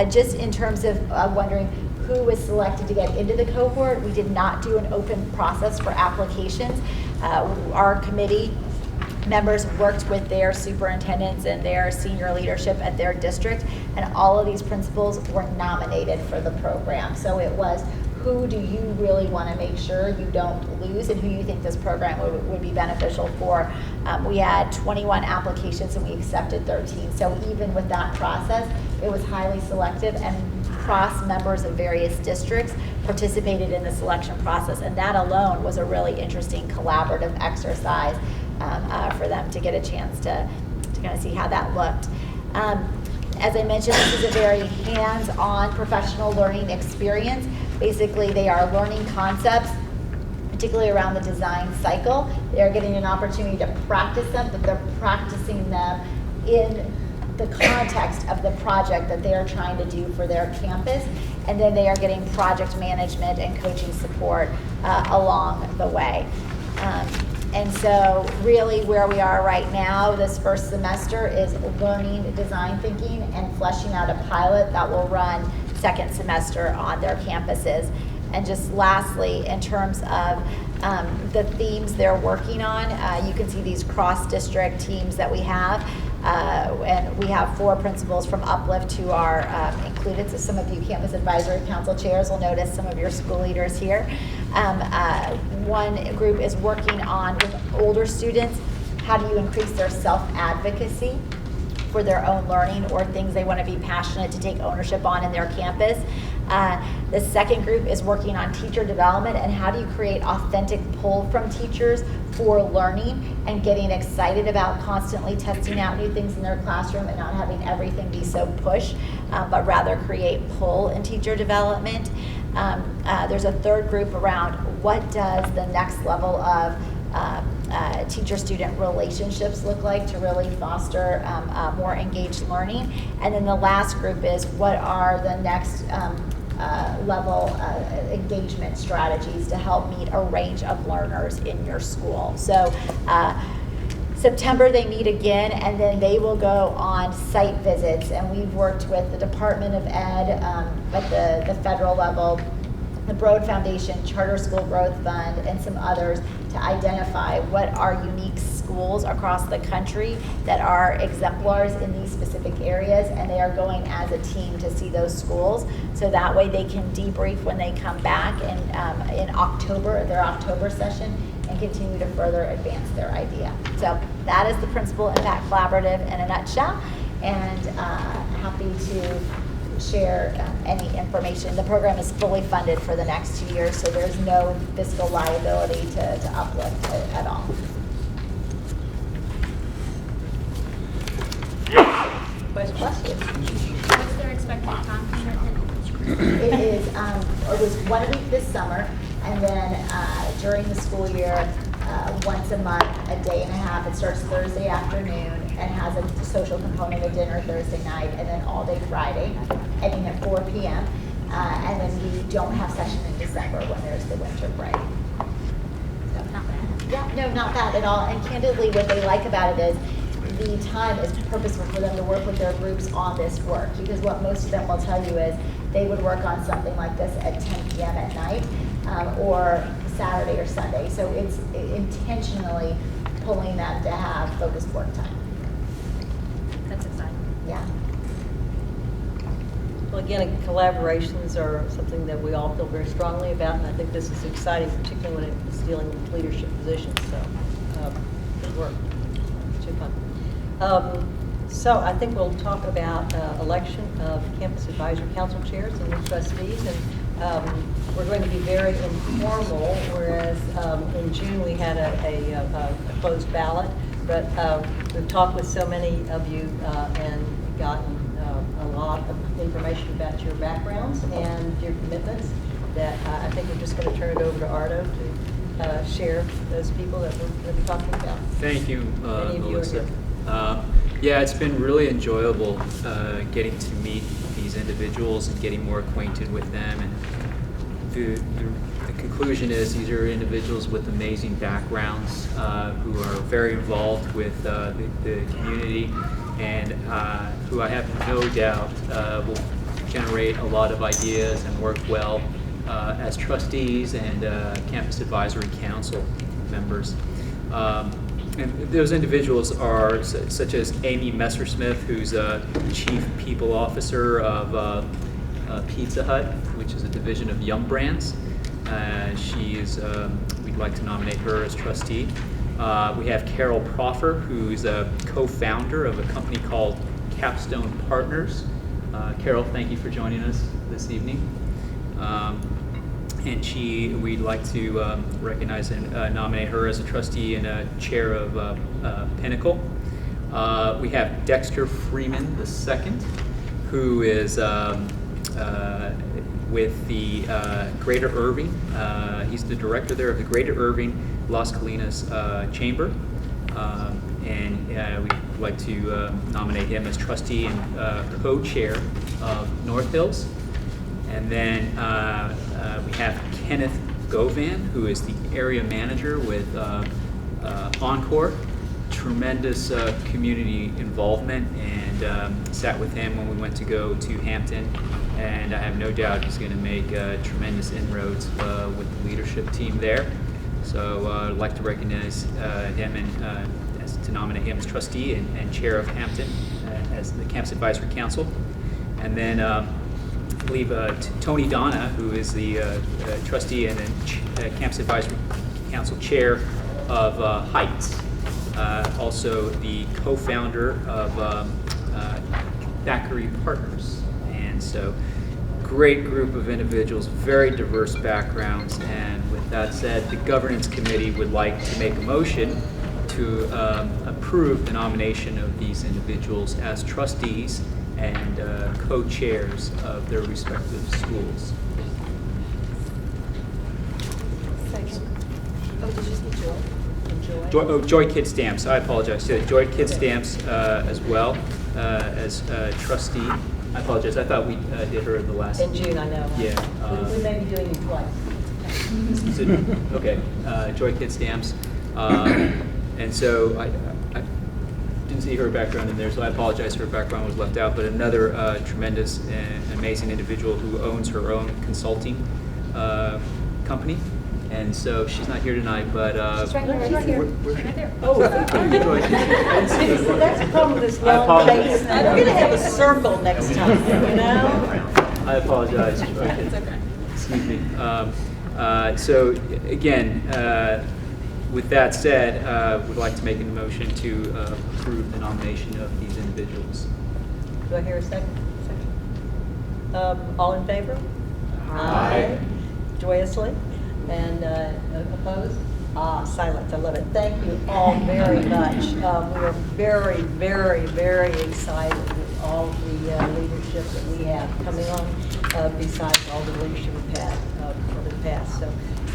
Just in terms of wondering who was selected to get into the cohort, we did not do an open process for applications. Our committee members worked with their superintendents and their senior leadership at their district, and all of these principals were nominated for the program. So it was who do you really want to make sure you don't lose and who you think this program would be beneficial for. We had 21 applications and we accepted 13. So even with that process, it was highly selective, and cross members of various districts participated in the selection process. And that alone was a really interesting collaborative exercise for them to get a chance to kind of see how that looked. As I mentioned, this is a very hands-on professional learning experience. Basically, they are learning concepts, particularly around the design cycle. They are getting an opportunity to practice them, but they're practicing them in the context of the project that they are trying to do for their campus. And then they are getting project management and coaching support along the way. And so really where we are right now, this first semester, is learning design thinking and fleshing out a pilot that will run second semester on their campuses. And just lastly, in terms of the themes they're working on, you can see these cross-district teams that we have. And we have 4 principals from Uplift who are included. So some of you Campus Advisory Council chairs will notice some of your school leaders here. One group is working on, with older students, how do you increase their self-advocacy for their own learning or things they want to be passionate to take ownership on in their campus. The second group is working on teacher development and how do you create authentic pull from teachers for learning and getting excited about constantly testing out new things in their classroom and not having everything be so push, but rather create pull in teacher development. There's a third group around what does the next level of teacher-student relationships look like to really foster more engaged learning. And then the last group is what are the next level engagement strategies to help meet a range of learners in your school. So September they meet again, and then they will go on site visits, and we've worked with the Department of Ed at the federal level, the Broad Foundation, Charter School Growth Fund, and some others to identify what are unique schools across the country that are exemplars in these specific areas, and they are going as a team to see those schools, so that way they can debrief when they come back in October, their October session, and continue to further advance their idea. So that is the Principal Impact Collaborative in a nutshell, and happy to share any information. The program is fully funded for the next 2 years, so there's no fiscal liability to Uplift at all. Questions? What's their expected time commitment? It was 1 week this summer, and then during the school year, once a month, a day and a half. It starts Thursday afternoon and has a social component, a dinner Thursday night, and then all day Friday, ending at 4 p.m. And then we don't have session in December when there's the winter break. So, not bad. Yeah, no, not bad at all. And candidly, what they like about it is the time is purposeful for them to work with their groups on this work, because what most of them will tell you is they would work on something like this at 10 p.m. at night or Saturday or Sunday. So it's intentionally pulling them to have focused work time. That's exciting. Yeah. Well, again, collaborations are something that we all feel very strongly about, and I think this is exciting, particularly when it's dealing with leadership positions. So, good work. Too fun. So I think we'll talk about election of Campus Advisory Council chairs and new trustees, and we're going to be very informal, whereas in June we had a closed ballot, but we've talked with so many of you and gotten a lot of information about your backgrounds and your commitments that I think we're just going to turn it over to Ardo to share those people that we're going to be talking about. Thank you, Many of you are Melissa. here. Yeah, it's been really enjoyable getting to meet these individuals and getting more acquainted with them. And the conclusion is these are individuals with amazing backgrounds who are very involved with the community, and who I have no doubt will generate a lot of ideas and work well as trustees and Campus Advisory Council members. And those individuals are such as Amy Messersmith, who's a Chief People Officer of Pizza Hut, which is a division of Yum Brands. We'd like to nominate her as trustee. We have Carol Proffer, who's a co-founder of a company called Capstone Partners. Carol, thank you for joining us this evening. And we'd like to recognize and nominate her as a trustee and a chair of Pinnacle. We have Dexter Freeman II, who is with the Greater Irving. He's the director there of the Greater Irving Las Colinas Chamber. And we'd like to nominate him as trustee and co-chair of North Hills. And then we have Kenneth Govan, who is the area manager with Encore. Tremendous community involvement, and sat with him when we went to go to Hampton, and I have no doubt he's going to make tremendous inroads with the leadership team there. So I'd like to recognize him and to nominate him as trustee and chair of Hampton as the Campus Advisory Council. And then I believe Tony Donna, who is the trustee and Campus Advisory Council chair of Heights. Also the co-founder of Thackeray Partners. And so great group of individuals, very diverse backgrounds. And with that said, the governance committee would like to make a motion to approve the nomination of these individuals as trustees and co-chairs of their respective schools. Second. Oh, did you say Joy? Joy Kid Stamps, I apologize. So Joy Kid Stamps as well as trustee. I apologize, I thought we did her the last. In June, I know. Yeah. We may be doing it twice. Okay, Joy Kid Stamps. And so I didn't see her background in there, so I apologize, her background was left out, but another tremendous and amazing individual who owns her own consulting company. And so she's not here tonight, but She's right here. Right there. Oh, that's the problem with this long face. We're going to have a circle next time, you know? I apologize. Excuse me. So again, with that said, we'd like to make a motion to approve the nomination of these individuals. Do I hear a second? All in favor? Aye. Joyously? And opposed? Silence. I love it. Thank you all very much. We are very, very, very excited with all the leadership that we have coming on, besides all the leadership we've had over the past. So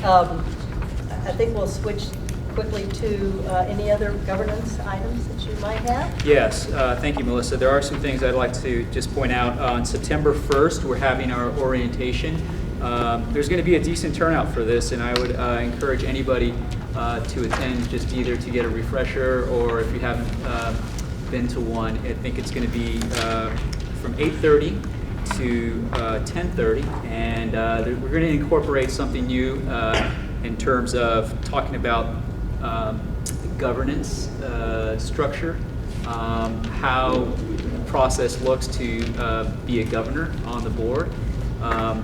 I think we'll switch quickly to any other governance items that you might have. Yes, thank you, Melissa. There are some things I'd like to just point out. On September 1st, we're having our orientation. There's going to be a decent turnout for this, and I would encourage anybody to attend just either to get a refresher, or if you haven't been to one, I think it's going to be from 8:30 to 10:30, and we're going to incorporate something new in terms of talking about the governance structure, how the process looks to be a governor on the board.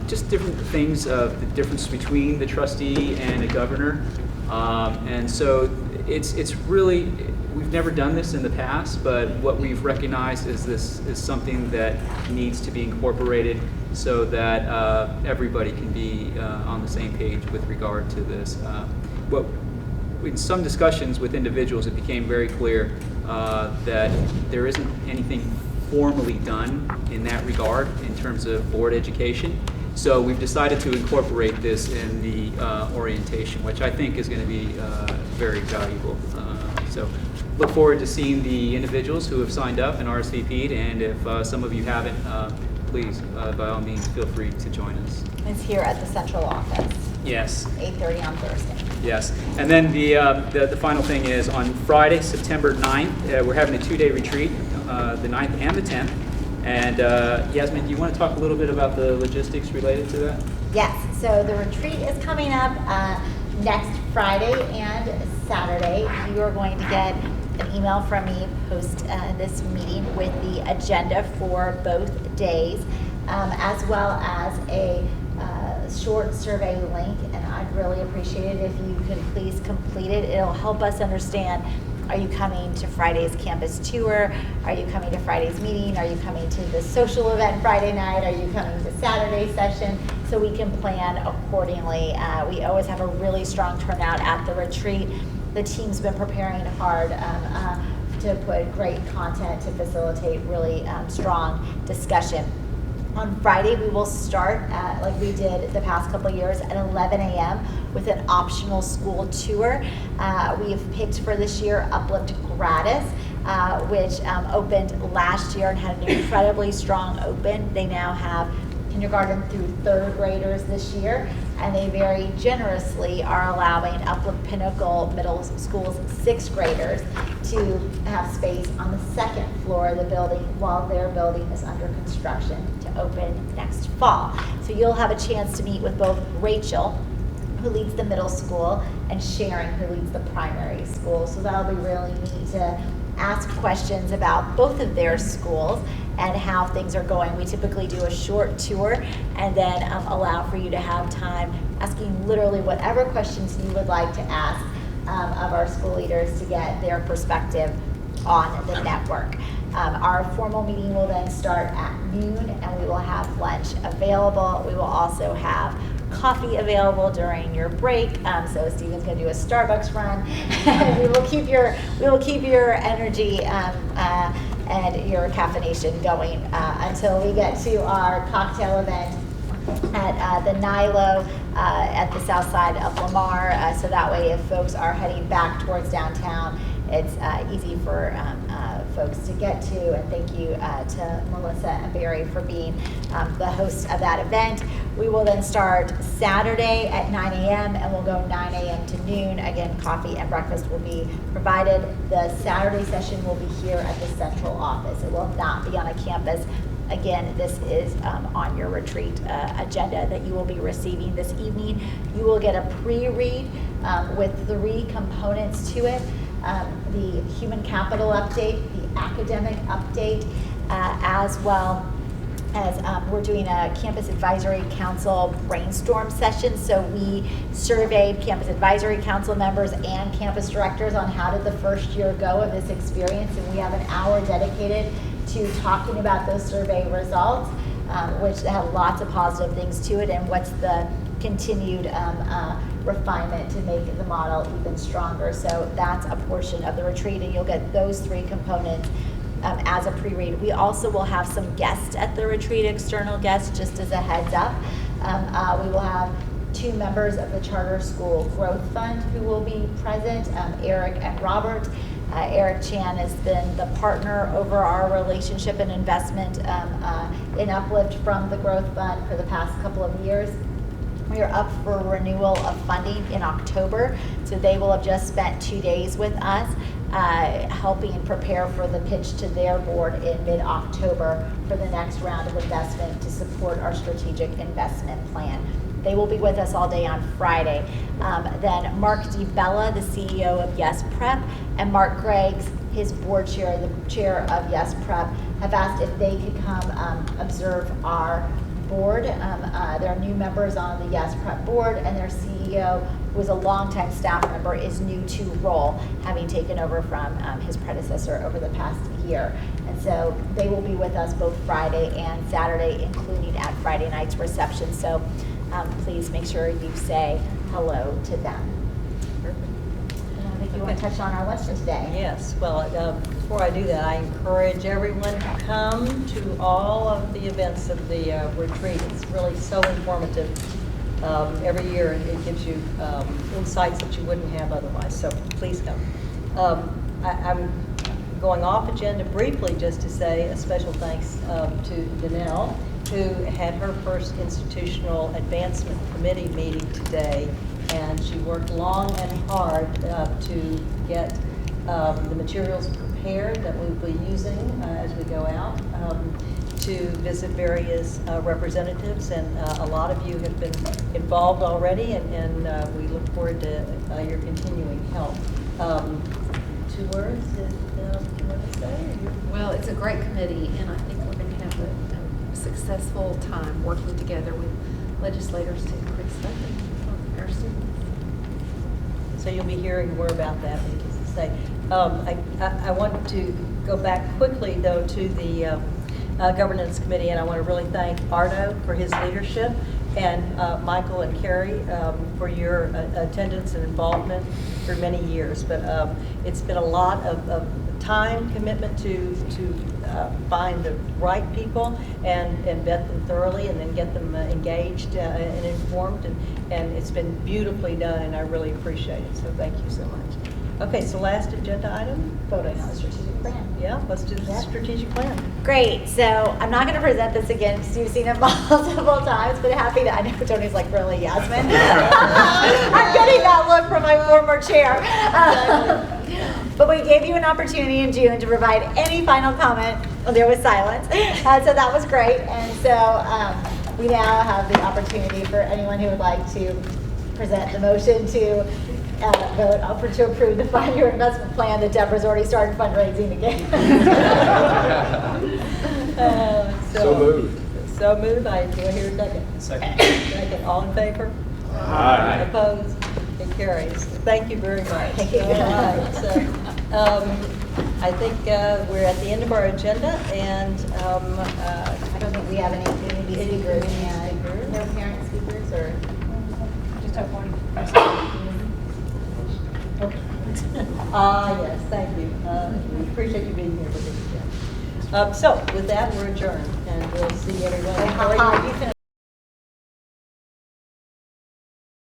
Just different things of the difference between the trustee and a governor. And so it's really, we've never done this in the past, but what we've recognized is this is something that needs to be incorporated so that everybody can be on the same page with regard to this. In some discussions with individuals, it became very clear that there isn't anything formally done in that regard in terms of board education. So we've decided to incorporate this in the orientation, which I think is going to be very valuable. So look forward to seeing the individuals who have signed up and RSVP'd, and if some of you haven't, please, by all means, feel free to join us. It's here at the central office. Yes. 8:30 on Thursday. Yes. And then the final thing is on Friday, September 9th, we're having a 2-day retreat, the 9th and the 10th. And Yasmin, do you want to talk a little bit about the logistics related to that? Yes. So the retreat is coming up next Friday and Saturday. You are going to get an email from me post this meeting with the agenda for both days. as well as a short survey link, and I'd really appreciate it if you could please complete it. It'll help us understand, are you coming to Friday's campus tour? Are you coming to Friday's meeting? Are you coming to the social event Friday night? Are you coming to Saturday's session? So we can plan accordingly. We always have a really strong turnout at the retreat. The team's been preparing hard to put great content to facilitate really strong discussion. On Friday, we will start, like we did the past couple of years, at 11 a.m. with an optional school tour. We have picked for this year Uplift Gratis, which opened last year and had an incredibly strong open. They now have kindergarten through third graders this year, and they very generously are allowing Uplift Pinnacle Middle School's sixth graders to have space on the second floor of the building while their building is under construction to open next fall. So you'll have a chance to meet with both Rachel, who leads the middle school, and Sharon, who leads the primary school. So that'll be really neat to ask questions about both of their schools and how things are going. We typically do a short tour and then allow for you to have time asking literally whatever questions you would like to ask of our school leaders to get their perspective on the network. Our formal meeting will then start at noon, and we will have lunch available. We will also have coffee available during your break. So Stephen's going to do a Starbucks run. we will keep your energy and your caffeination going until we get to our cocktail event at the Nilo at the south side of Lamar. So that way, if folks are heading back towards downtown, it's easy for folks to get to. And thank you to Melissa and Barry for being the hosts of that event. We will then start Saturday at 9 a.m. and we'll go 9 a.m. to noon. Again, coffee and breakfast will be provided. The Saturday session will be here at the central office. It will not be on a campus. Again, this is on your retreat agenda that you will be receiving this evening. You will get a pre-read with 3 components to it. The human capital update, the academic update, as well as we're doing a Campus Advisory Council brainstorm session. So we surveyed Campus Advisory Council members and campus directors on how did the first year go of this experience, and we have an hour dedicated to talking about those survey results, which have lots of positive things to it, and what's the continued refinement to make the model even stronger. So that's a portion of the retreat, and you'll get those 3 components as a pre-read. We also will have some guests at the retreat, external guests, just as a heads up. We will have 2 members of the Charter School Growth Fund who will be present, Eric and Robert. Eric Chan has been the partner over our relationship and investment in Uplift from the Growth Fund for the past couple of years. We are up for renewal of funding in October, so they will have just spent 2 days with us helping prepare for the pitch to their board in mid-October for the next round of investment to support our strategic investment plan. They will be with us all day on Friday. Then Mark DiBella, the CEO of Yes Prep, and Mark Greggs, his board chair, the chair of Yes Prep, have asked if they could come observe our board. They're new members on the Yes Prep board, and their CEO, who is a longtime staff member, is new to role, having taken over from his predecessor over the past year. And so they will be with us both Friday and Saturday, including at Friday night's reception. So please make sure you say hello to them. And I think you want to touch on our lesson today. Yes, well, before I do that, I encourage everyone to come to all of the events of the retreat. It's really so informative. Every year it gives you insights that you wouldn't have otherwise, so please come. I'm going off agenda briefly just to say a special thanks to Danelle, who had her first institutional advancement committee meeting today, and she worked long and hard to get the materials prepared that we'll be using as we go out to visit various representatives, and a lot of you have been involved already, and we look forward to your continuing help. 2 words that you want to say? Well, it's a great committee, and I think we're going to have a successful time working together with legislators to increase funding for our students. So you'll be hearing more about that, needless to say. I want to go back quickly, though, to the governance committee, and I want to really thank Ardo for his leadership, and Michael and Carrie for your attendance and involvement for many years. But it's been a lot of time commitment to find the right people and vet them thoroughly, and then get them engaged and informed, and it's been beautifully done, and I really appreciate it, so thank you so much. Okay, so last agenda item? Voting on the strategic plan. Yeah, let's do the strategic plan. Great, so I'm not going to present this again because you've seen it multiple times, but happy to, I know Tony's like, really, Yasmin? I'm getting that look from my former chair. But we gave you an opportunity in June to provide any final comment. Well, there was silence, so that was great. And so we now have the opportunity for anyone who would like to present the motion to vote to approve the 5-year investment plan that Deborah's already started fundraising again. So moved. So moved. Do I hear a second? Second. All in favor? Aye. Opposed? It carries. Thank you very much. Thank you. All right. So, I think we're at the end of our agenda, and I don't think we have any community speakers. No parent speakers, or Just have one. yes, thank you. We appreciate you being here with us again. So with that, we're adjourned, and we'll see everyone. How high you finish?